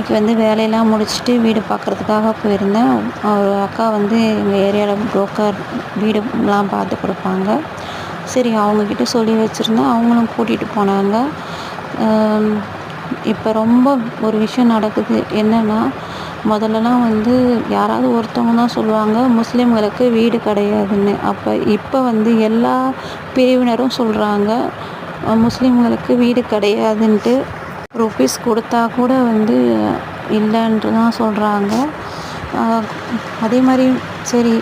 இன்றைக்கி வந்து வேலையெல்லாம் முடிச்சுட்டு வீடு பார்க்குறதுக்காக போயிருந்தேன். ஒரு அக்கா வந்து எங்கள் ஏரியாவில் புரோக்கர் வீடுலாம் பார்த்து கொடுப்பாங்க. சரி அவங்கக்கிட்ட சொல்லி வச்சுருந்தேன். அவங்களும் கூட்டிகிட்டு போனாங்க. இப்போ ரொம்ப ஒரு விஷயம் நடக்குது. என்னென்னா, முதல்லலாம் வந்து யாராவது ஒருத்தவங்க தான் சொல்லுவாங்க முஸ்லீம்களுக்கு வீடு கிடையாதுன்னு. இப்போ வந்து எல்லா பிரிவினரும் சொல்கிறாங்க முஸ்லீம்களுக்கு வீடு கிடையாதுன்ட்டு. ருப்பீஸ் கொடுத்தா கூட வந்து இல்லைன்ட்டு தான் சொல்கிறாங்க. அதே மாதிரி சரி,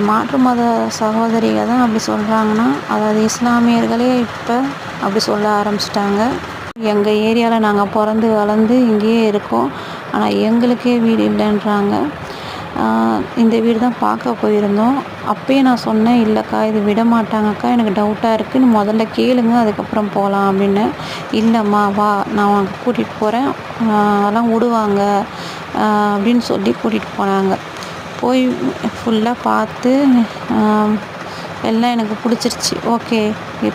மாற்று மத சகோதரிகள் தான் அப்படி சொல்கிறாங்கன்னா, அதாவது இஸ்லாமியர்களே இப்போ அப்படி சொல்ல ஆரம்பிச்சிட்டாங்க. எங்கள் ஏரியாவில் நாங்கள் பிறந்து வளர்ந்து இங்கேயே இருக்கோம், ஆனால் எங்களுக்கே வீடு இல்லைன்றாங்க. இந்த வீடு தான் பார்க்க போயிருந்தோம். அப்பயே நான் சொன்னேன், இல்லைக்கா இது விட மாட்டாங்கக்கா, எனக்கு டவுட்டாக இருக்குதுன்னு முதல்ல கேளுங்க, அதுக்கப்புறம் போகலாம் அப்படின்னு. இல்லைம்மா வா, நான் உனக்கு கூட்டிகிட்டு போகிறேன், அதெல்லாம் விடுவாங்க அப்படின்னு சொல்லி கூட்டிகிட்டு போனாங்க. போய் ஃபுல்லாக பார்த்து எல்லாம் எனக்கு பிடிச்சிருச்சு. ஓகே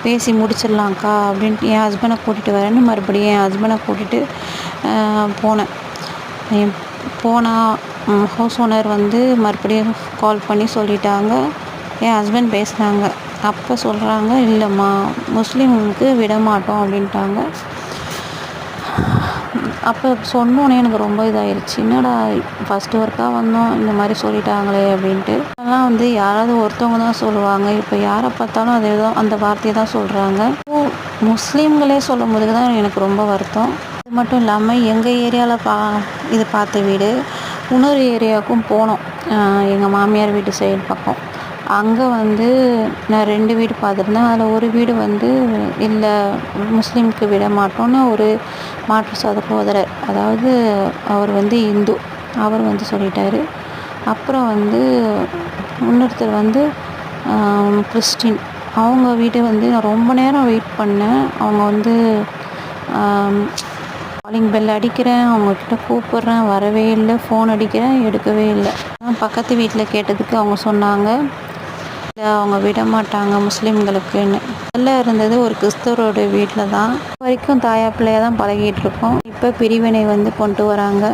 பேசி முடிச்சிடலாம்க்கா அப்படின்ட்டு என் ஹஸ்பண்டை கூட்டிகிட்டு வரேன்னு மறுபடியும் என் ஹஸ்பண்டை கூட்டிகிட்டு போனால் ஹவுஸ் ஓனர் வந்து மறுபடியும் கால் பண்ணி சொல்லிட்டாங்க. என் ஹஸ்பண்ட் பேசுனாங்க. அப்போ சொல்கிறாங்க, இல்லைம்மா முஸ்லீம்களுக்கு விட மாட்டோம் அப்படின்ட்டாங்க. அப்போ சொன்னோன்னே எனக்கு ரொம்ப இதாகிடுச்சு. என்னடா ஃபஸ்ட்டு ஒர்க்காக வந்தோம், இந்த மாதிரி சொல்லிட்டாங்களே அப்படின்ட்டு. அதெல்லாம் வந்து யாராவது ஒருத்தவங்க தான் சொல்லுவாங்க. இப்போ யாரை பார்த்தாலும் அதே தான், அந்த வார்த்தையை தான் சொல்கிறாங்க. முஸ்லீம்களே சொல்லும் போது தான் எனக்கு ரொம்ப வருத்தம். அது மட்டும் இல்லாமல் எங்கள் ஏரியாவில் இது பார்த்த வீடு இன்னொரு ஏரியாவுக்கும் போனோம், எங்கள் மாமியார் வீட்டு சைடு பக்கம். அங்கே வந்து நான் 2 வீடு பார்த்துருந்தேன். அதில் ஒரு வீடு வந்து இல்லை முஸ்லீமுக்கு விட மாட்டோன்னு ஒரு மாற்று சகோதரர், அதாவது அவர் வந்து இந்து, அவர் வந்து சொல்லிட்டார். அப்புறம் வந்து இன்னொருத்தர் வந்து கிறிஸ்டின், அவங்க வீடு வந்து நான் ரொம்ப நேரம் வெயிட் பண்ணேன். அவங்க வந்து காலிங் பெல் அடிக்கிறேன், அவங்கக்கிட்ட கூப்பிட்றேன், வரவே இல்லை. ஃபோன் அடிக்கிறேன், எடுக்கவே இல்லை. பக்கத்து வீட்டில் கேட்டதுக்கு அவங்க சொன்னாங்க, இல்லை அவங்க விட மாட்டாங்க முஸ்லீம்களுக்குன்னு. முதல்ல இருந்தது ஒரு கிறிஸ்தவரோட வீட்டில் தான். வரைக்கும் தாயா பிள்ளையாக தான் பழகிட்டு இருக்கோம். இப்போ பிரிவினை வந்து கொண்டு வராங்க.